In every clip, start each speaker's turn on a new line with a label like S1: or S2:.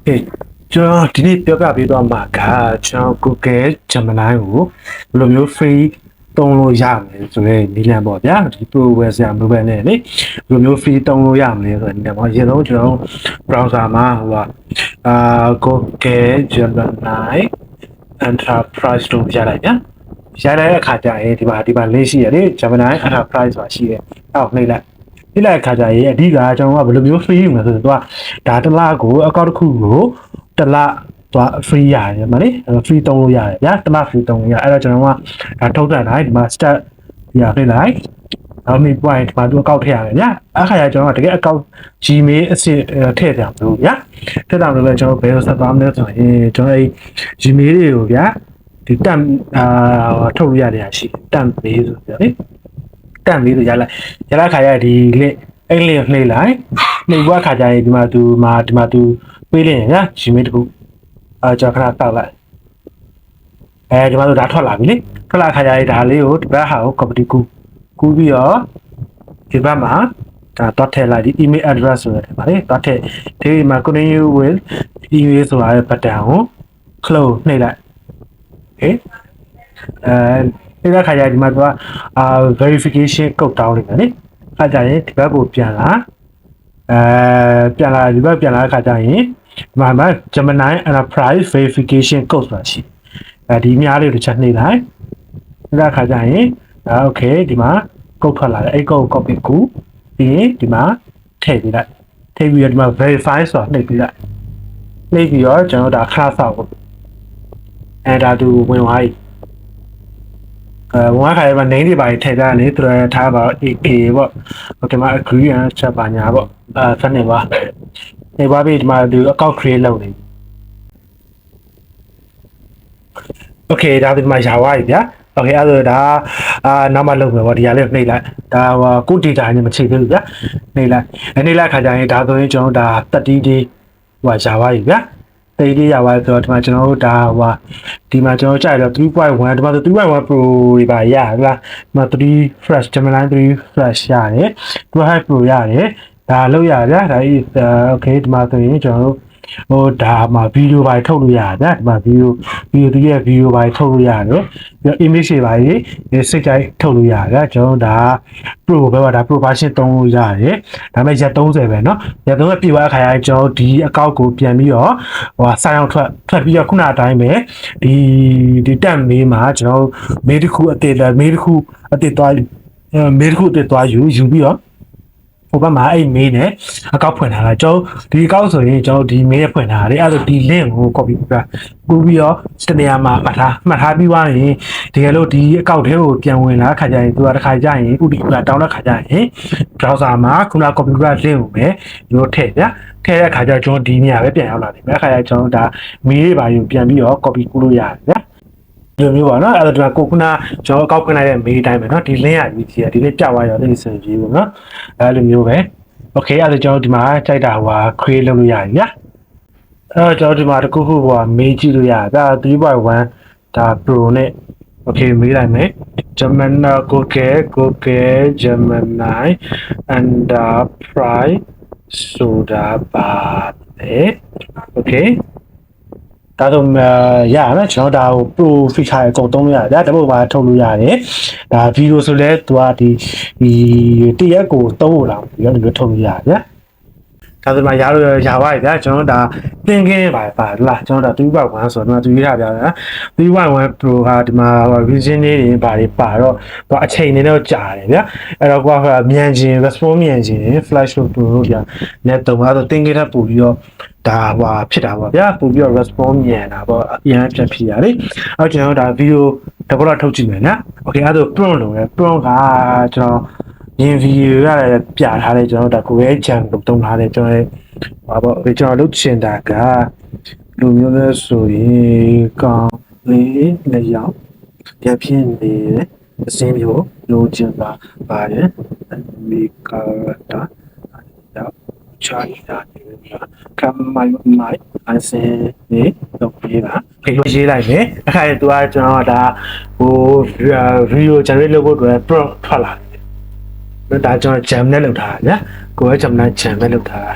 S1: ဟေးကျွန်တော်ဒီနေ့ပြောပြပေးသွားမှာကကျွန်တော် Google Gemini ကိုဘယ်လိုမျိုး free သုံးလို့ရမလဲဆိုတဲ့နည်းလမ်းပေါ့ဗျာဒီ Pro ဝယ်စရာမလိုပဲနဲ့လေဘယ်လိုမျိုး free သုံးလို့ရမလဲဆိုတဲ့နည်းလမ်းပေါ့အရင်ဆုံးကျွန်တော် browser မှာဟိုကGoogle Gemini Enterprise လို့ရလိုက်ဗျာရတဲ့အခါကျရင်ဒီမှာ link ရှိရတယ် Gemini Enterprise ဆိုတာရှိတယ်အောက်နှိပ်လိုက်ဒီလိုက်ခါကြရေးအဓိကကျွန်တော်ကဘယ်လိုမျိုး free ယူမလဲဆိုတော့ဒါတစ်လကိုအကောင့်တစ်ခုကိုတစ်လသွား free ရတယ်မလေး free သုံးလို့ရတယ်ဗျာတစ်လ free သုံးလို့ရအဲ့တော့ကျွန်တော်ကဒါထုတ်တဲ့တိုင်းဒီမှာ start ဒီရဖြစ်လိုက်နောက်နေ့ point ဒီမှာသူအကောင့်ထည့်ရတယ်ဗျာအခါကျကျွန်တော်ကတကယ်အကောင့် Gmail အစစ်ထည့်ကြမလို့ဗျာထည့်တာလို့လည်းကျွန်တော်ဘယ်လိုဆက်သွားမလဲဆိုရင်ကျွန်တော်အဲ့ Gmail တွေကိုဗျာဒီတက်ထုတ်လို့ရတယ်ရှိတက်မေးဆိုပြလေတက်မေးဆိုရလိုက်ခါရဒီ link အဲ့ link နှိပ်လိုက်နှိပ်ဘွားခါကြရင်ဒီမှာသူပေးလိုက်ရင်ညာ Gmail တခုကျွန်တော်ခဏတောက်လိုက်ဒီမှာဒါထွက်လာပြီလေထွက်လာခါကြရင်ဒါလေးကိုဒီဘက်ဟာကို copy ကူးပြီးတော့ဒီဘက်မှာဒါတော့ထည့်လိုက်ဒီ email address ဆိုရတယ်ဗါလေတော့ထည့်ဒီမှာ continue with email ဆိုတာရဲ့ button ကို close နှိပ်လိုက်ဒီခါကျရင်ဒီမှာသူကverification code တောင်းလိုက်တယ်လေခါကျရင်ဒီဘက်ကိုပြန်လာဒီဘက်ပြန်လာခါကျရင်ဒီမှာ Gemini Enterprise Verification Code ဆိုတာရှိဒီအများလေးတစ်ချက်နှိပ်လိုက်ဒီခါကျရင်โอเคဒီမှာ code ထွက်လာတယ်အဲ့ code copy ကူပြီးရင်ဒီမှာထည့်ပြီးလိုက်ထည့်ပြီးတော့ဒီမှာ verify ဆိုတာနှိပ်ပြီးလိုက်နှိပ်ပြီးတော့ကျွန်တော်ဒါခါဆောက်ဒါသူဝင်သွားပြီဝန်ခါရမှာနေတွေပါထည့်ကြတယ်သူတို့ထားပါတော့ AA ပေါ့โอเคမှာ agree ရချက်ပါညာပေါ့ဆက်နေပါနေပါပြီဒီမှာသူ account create လုပ်နေโอเคဒါဒီမှာရှားသွားပြီဗျာโอเคအဲ့ဒါနောက်မှလုပ်မယ်ပေါ့ဒီဟာလေးနှိပ်လိုက်ဒါဟိုကို data နဲ့မချိန်သေးဘူးဗျာနှိပ်လိုက်ခါကျရင်ဒါဆိုရင်ကျွန်တော်ဒါ30 day ဟိုရှားသွားပြီဗျာတေးလေးရပါတယ်ဆိုတော့ဒီမှာကျွန်တော်တို့ဒါဟိုဒီမှာကျွန်တော်ကြိုက်တော့ 3.1 ဒီမှာဆို 3.1 Pro တွေပါရဟုတ်လားဒီမှာ3 Fresh Gemini 3 Fresh ရတယ်2 Pro ရတယ်ဒါလောက်ရတယ်ဗျာဒါကြီးโอเคဒီမှာဆိုရင်ကျွန်တော်တို့ဟိုဒါမှာဗီဒီယိုပိုင်းထုတ်လို့ရတယ်ဗျာဒီမှာဗီဒီယိုရဲ့ဗီဒီယိုပိုင်းထုတ်လို့ရတယ်ပြီးတော့ image တွေပိုင်းစိတ်ကြိုက်ထုတ်လို့ရတယ်ဗျာကျွန်တော်ဒါ Pro ပဲပါဒါ Pro version သုံးလို့ရတယ်ဒါပေမဲ့ရက်30ပဲเนาะရက်30ပြည့်သွားတဲ့ခါကျရင်ကျွန်တော်ဒီအကောင့်ကိုပြန်ပြီးတော့ဟိုစာရောက်ထွက်ပြီးတော့ခုနအတိုင်းပဲဒီတက်မေးမှာကျွန်တော်မေးတစ်ခုအသေးသွားမေးတစ်ခုအသေးသွားယူပြီးတော့ဟိုဘက်မှာအဲ့မေးနဲ့အကောက်ဖွင့်ထားတာကျွန်တော်ဒီအကောက်ဆိုရင်ကျွန်တော်ဒီမေးနဲ့ဖွင့်ထားတယ်အဲ့ဒါဒီ link ကို copy ကူးပြီးတော့တနေရာမှာမှတ်ထားပြီးသွားရင်တကယ်လို့ဒီအကောက်ထဲကိုပြန်ဝင်လာခါကြရင်သူကတစ်ခါကြရင်ဥတီကတောင်းတဲ့ခါကြရင် browser မှာခုန copy က link ကိုပဲရိုးထည့်ဗျာထည့်တဲ့ခါကျကျွန်တော်ဒီနေရာပဲပြန်ရောက်လာတယ်ဗျာခါကျကျွန်တော်ဒါမေးတွေပါယူပြန်ပြီးတော့ copy ကူးလို့ရတယ်ဗျာဒီမျိုးပါเนาะအဲ့ဒါကိုခုနကျွန်တော်အကောက်ဖွင့်လိုက်တဲ့မေးတိုင်းပဲเนาะဒီ link ရပြီးဒီ link ပြသွားရောသိစင်ကြီးပေါ့เนาะအဲ့လိုမျိုးပဲโอเคအဲ့ဒါကျွန်တော်ဒီမှာကြိုက်တာဟို create လုပ်လို့ရတယ်ဗျာအဲ့တော့ကျွန်တော်ဒီမှာတခုခုဟိုမေးကြည့်လို့ရတယ်ဒါ 3.1 ဒါ Pro နဲ့โอเคမေးလိုက်မယ် Gemini Google Gemini Enterprise ဆိုတာပါတယ်โอเคဒါဆိုရမယ်ကျွန်တော်ဒါကို Pro feature အကုန်သုံးလို့ရတယ်ဒါတပုတ်ပါထုတ်လို့ရတယ်ဒါဗီဒီယိုဆိုလဲသူကဒီတရက်ကိုသုံးဖို့လောက်ပြီးတော့ထုတ်လို့ရတယ်ဗျာဒါဆိုမှရပါပြီဗျာကျွန်တော်ဒါသင်ခင်းပါလားကျွန်တော်ဒါ 3.1 ဆိုတော့သူရေးထားပြတာ3.1 Pro ဟာဒီမှာ vision တွေပါတော့သူအချိန်နေတော့ကြာတယ်ဗျာအဲ့တော့ကိုကမြန်ခြင်း response မြန်ခြင်း flash Pro တို့ဗျာနဲ့တော့မှာသင်ခင်းထပ်ပို့ပြီးတော့ဒါဟိုဖြစ်တာပေါ့ဗျာပို့ပြီးတော့ response မြန်တာပေါ့အရင်ပြတ်ဖြစ်ရတယ်အဲ့ကျွန်တော်ဒါ video တကောထုတ်ကြည့်မယ်နော် okay အဲ့ဒါ prompt လို့ပဲ prompt ကကျွန်တော်ရင်ဗီဒီယိုရတယ်ပြထားတယ်ကျွန်တော်ဒါကိုယ်ရဲ့ channel ကိုတုံးထားတယ်ကျွန်တော်ဟာပေါ့ကျွန်တော်လုပ်ချင်တာကလူမျိုးလဲဆိုရင်ကောင်းလေးနှစ်ယောက်ပြဖြစ်နေတယ်အစင်းမျိုးလိုချင်တာပါတယ်မိကာတာတော့ချာတာကမ်မိုင်အစင်းနေတော့ပြေးပါခေရေးလိုက်မယ်အခါကျသူကကျွန်တော်ဒါဟိုဗီဒီယို generate လုပ်ဖို့အတွက် prompt ထွက်လာဒါကျွန်တော် jam နဲ့လုပ်ထားတာဗျာကိုယ်က jam နဲ့ jam နဲ့လုပ်ထားတာ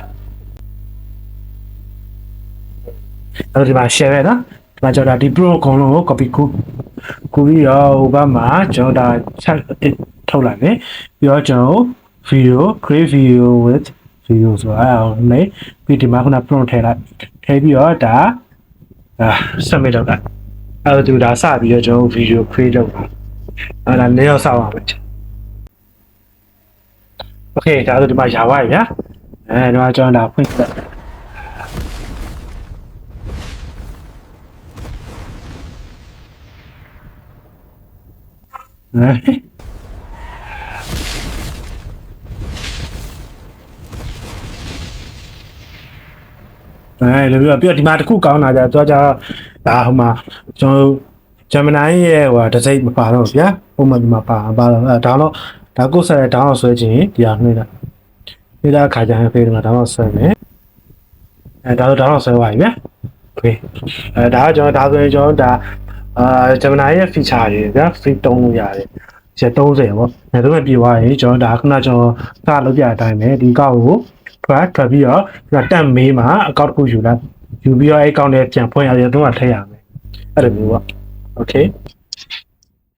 S1: โอ အဲ့ဒီမှာ share ပဲနော်ဒီမှာကျွန်တော်ဒါဒီ pro အကုန်လုံးကို copy ကူပြီးတော့ဟိုဘက်မှာကျွန်တော်ဒါ chat ထုတ်လိုက်မယ်ပြီးတော့ကျွန်တော် video create video with video ဆိုတာအောင်မယ်ပြီးဒီမှာခုန prompt ထည့်လိုက်ထည့်ပြီးတော့ဒါ submit လုပ်လိုက်အဲ့တော့ဒီဒါစပြီးတော့ကျွန်တော် video create လုပ်တာအဲ့ဒါလည်းရောက်စအောင်ပါမယ် Okay ဒါဆိုဒီမှာယာဝရဗျာဒီမှာကျွန်တော်ဒါဖွင့်ပြလို့ပြီးတော့ဒီမှာတစ်ခုကောင်းတာကြတော့ဒါဟိုမှာကျွန်တော်ဂျမနိုင်းရဲ့ဟိုတစ်စိတ်မပါတော့ဗျာပုံမှန်ဒီမှာပါတော့ဒါတော့ဒါကိုဆက်တဲ့ဒေါင်းအောင်ဆွဲခြင်းဒီဟာနှိမ့်တာဒီလားခါကြရင်ဖေးဒီမှာဒေါင်းအောင်ဆွဲမယ်ဒါတော့ဒေါင်းအောင်ဆွဲပါပြီဗျာโอเคဒါကကျွန်တော်ဒါဆိုရင်ကျွန်တော်ဒါဂျမနိုင်းရဲ့ feature တွေဗျာ free တုံးလို့ရတယ်30ပေါ့ဒါတော့ပြေသွားရင်ကျွန်တော်ဒါခုနကျွန်တော်စလုပ်ပြတဲ့အတိုင်းပဲဒီကောက်ကိုထွက်ပြီးတော့တက်မေးမှာအကောင့်တစ်ခုယူလိုက်ယူပြီးတော့အဲ့အကောင့်နဲ့ပြန်ဖွင့်ရတယ်တော့ထည့်ရမယ်အဲ့လိုမျိုးပေါ့ okay